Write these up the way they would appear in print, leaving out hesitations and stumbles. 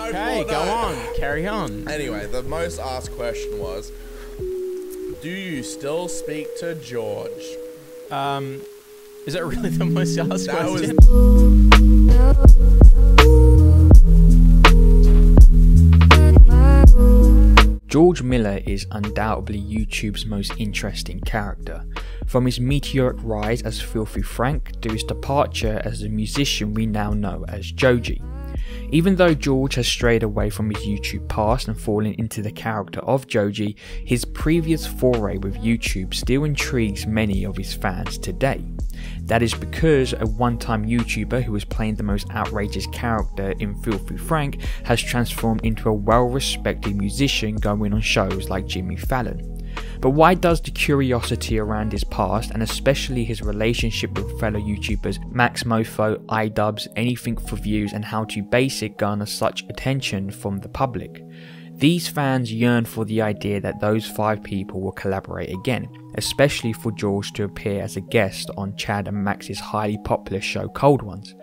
Okay, go on. Carry on. Anyway, the most asked question was, do you still speak to George? Is it really the most asked That question? George Miller is undoubtedly YouTube's most interesting character, from his meteoric rise as Filthy Frank to his departure as the musician we now know as Joji. Even though George has strayed away from his YouTube past and fallen into the character of Joji, his previous foray with YouTube still intrigues many of his fans today. That is because a one-time YouTuber who was playing the most outrageous character in Filthy Frank has transformed into a well-respected musician going on shows like Jimmy Fallon. But why does the curiosity around his past, and especially his relationship with fellow YouTubers Max Mofo, iDubbbz, Anything for Views and How to Basic garner such attention from the public? These fans yearn for the idea that those 5 people will collaborate again, especially for George to appear as a guest on Chad and Max's highly popular show Cold Ones.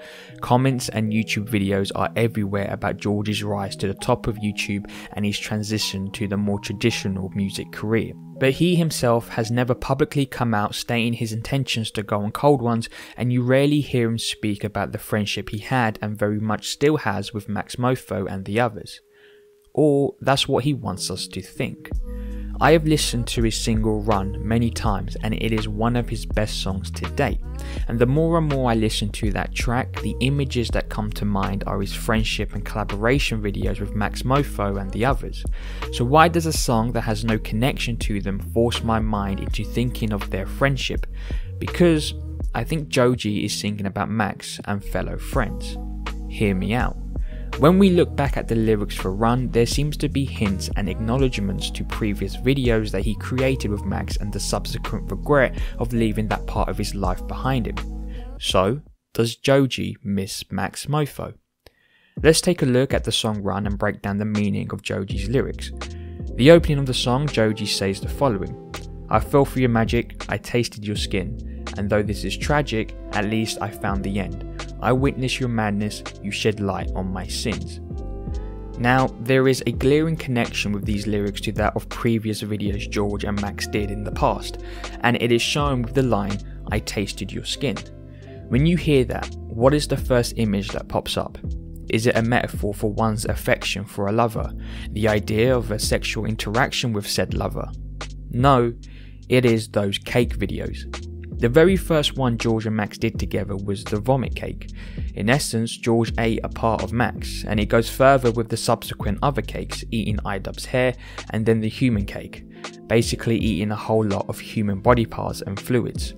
Comments and YouTube videos are everywhere about George's rise to the top of YouTube and his transition to the more traditional music career. But he himself has never publicly come out stating his intentions to go on Cold Ones, and you rarely hear him speak about the friendship he had and very much still has with Max Mofo and the others. Or that's what he wants us to think. I have listened to his single Run many times and it is one of his best songs to date, and the more and more I listen to that track, the images that come to mind are his friendship and collaboration videos with Max Mofo and the others. So why does a song that has no connection to them force my mind into thinking of their friendship? Because I think Joji is singing about Max and fellow friends. Hear me out. When we look back at the lyrics for Run, there seems to be hints and acknowledgements to previous videos that he created with Max and the subsequent regret of leaving that part of his life behind him. So, does Joji miss Max Mofo? Let's take a look at the song Run and break down the meaning of Joji's lyrics. The opening of the song, Joji says the following: "I fell for your magic, I tasted your skin, and though this is tragic, at least I found the end. I witnessed your madness, you shed light on my sins." Now, there is a glaring connection with these lyrics to that of previous videos George and Max did in the past, and it is shown with the line, "I tasted your skin." When you hear that, what is the first image that pops up? Is it a metaphor for one's affection for a lover, the idea of a sexual interaction with said lover? No, it is those cake videos. The very first one George and Max did together was the vomit cake. In essence, George ate a part of Max, and it goes further with the subsequent other cakes, eating iDubbbz's hair and then the human cake, basically eating a whole lot of human body parts and fluids.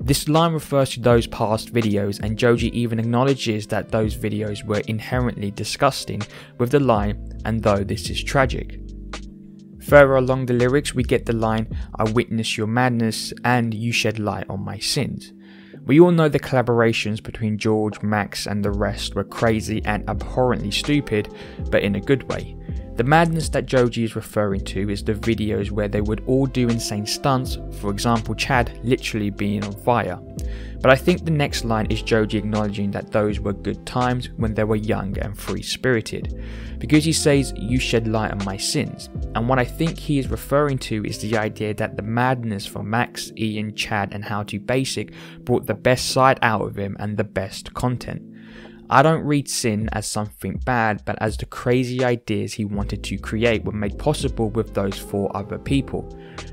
This line refers to those past videos, and Joji even acknowledges that those videos were inherently disgusting with the line, "and though this is tragic." Further along the lyrics we get the line, "I witnessed your madness and you shed light on my sins." We all know the collaborations between George, Max and the rest were crazy and abhorrently stupid, but in a good way. The madness that Joji is referring to is the videos where they would all do insane stunts, for example Chad literally being on fire. But I think the next line is Joji acknowledging that those were good times when they were young and free-spirited, because he says, "You shed light on my sins," and what I think he is referring to is the idea that the madness from Max, Ian, Chad and How to Basic brought the best side out of him and the best content. I don't read sin as something bad, but as the crazy ideas he wanted to create were made possible with those 4 other people.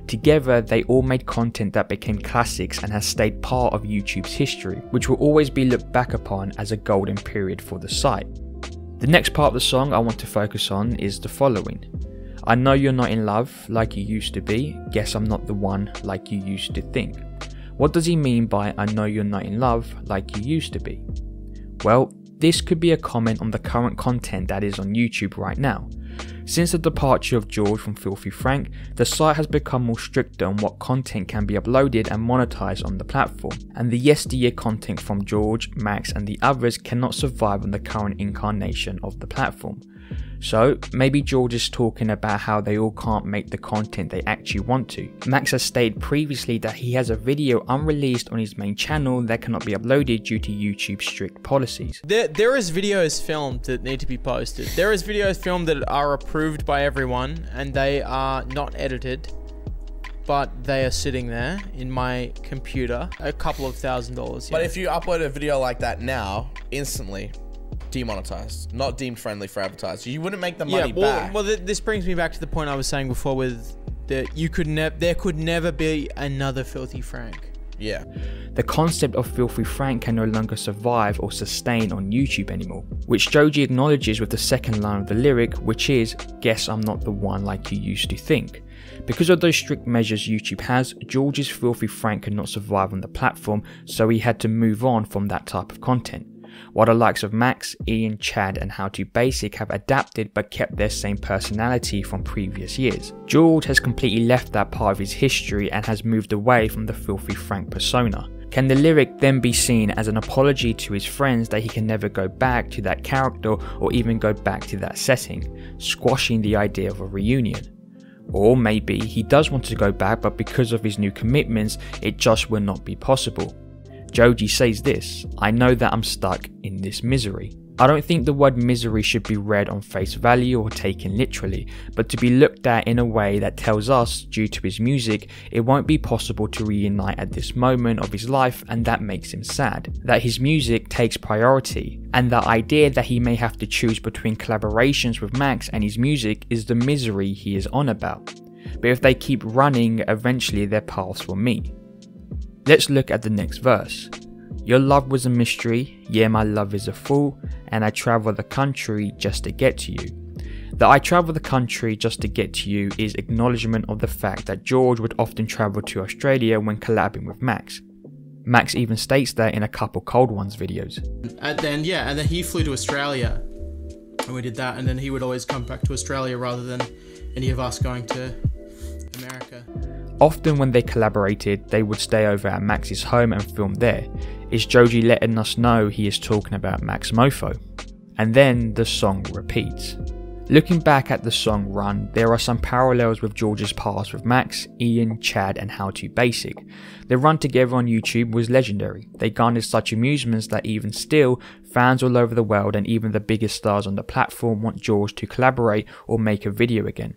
Together, they all made content that became classics and has stayed part of YouTube's history, which will always be looked back upon as a golden period for the site. The next part of the song I want to focus on is the following: "I know you're not in love like you used to be, guess I'm not the one like you used to think." What does he mean by "I know you're not in love like you used to be"? Well, this could be a comment on the current content that is on YouTube right now. Since the departure of George from Filthy Frank, the site has become more stricter on what content can be uploaded and monetized on the platform, and the yesteryear content from George, Max and the others cannot survive on the current incarnation of the platform. So maybe George is talking about how they all can't make the content they actually want to. Max has stated previously that he has a video unreleased on his main channel that cannot be uploaded due to YouTube's strict policies. There is videos filmed that need to be posted. There is videos filmed that are approved by everyone and they are not edited, but they are sitting there in my computer, a couple of $1,000s. But if you upload a video like that now, instantly demonetized, not deemed friendly for advertisers. You wouldn't make the money back. Well, this brings me back to the point I was saying before with that there could never be another Filthy Frank. Yeah. The concept of Filthy Frank can no longer survive or sustain on YouTube anymore, which Joji acknowledges with the second line of the lyric, which is, "Guess I'm not the one like you used to think." Because of those strict measures YouTube has, George's Filthy Frank could not survive on the platform, so he had to move on from that type of content. While the likes of Max, Ian, Chad and How To Basic have adapted but kept their same personality from previous years, George has completely left that part of his history and has moved away from the Filthy Frank persona. Can the lyric then be seen as an apology to his friends that he can never go back to that character or even go back to that setting, squashing the idea of a reunion? Or maybe he does want to go back, but because of his new commitments, it just will not be possible. Joji says this, "I know that I'm stuck in this misery." I don't think the word misery should be read on face value or taken literally, but to be looked at in a way that tells us, due to his music, it won't be possible to reunite at this moment of his life, and that makes him sad. That his music takes priority, and the idea that he may have to choose between collaborations with Max and his music is the misery he is on about. But if they keep running, eventually their paths will meet. Let's look at the next verse. "Your love was a mystery, yeah my love is a fool, and I travel the country just to get to you." The "I travel the country just to get to you" is acknowledgement of the fact that George would often travel to Australia when collabing with Max. Max even states that in a couple Cold Ones videos. And then he flew to Australia and we did that, and then he would always come back to Australia rather than any of us going to America. Often when they collaborated, they would stay over at Max's home and film there. Is Joji letting us know he is talking about Max Mofo? And then the song repeats. Looking back at the song Run, there are some parallels with George's past with Max, Ian, Chad and How To Basic. Their run together on YouTube was legendary. They garnered such amusements that even still, fans all over the world and even the biggest stars on the platform want George to collaborate or make a video again.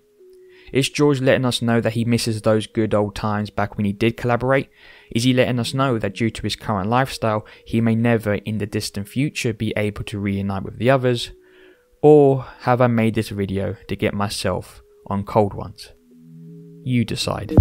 Is George letting us know that he misses those good old times back when he did collaborate? Is he letting us know that due to his current lifestyle, he may never in the distant future be able to reunite with the others? Or have I made this video to get myself on Cold Ones? You decide.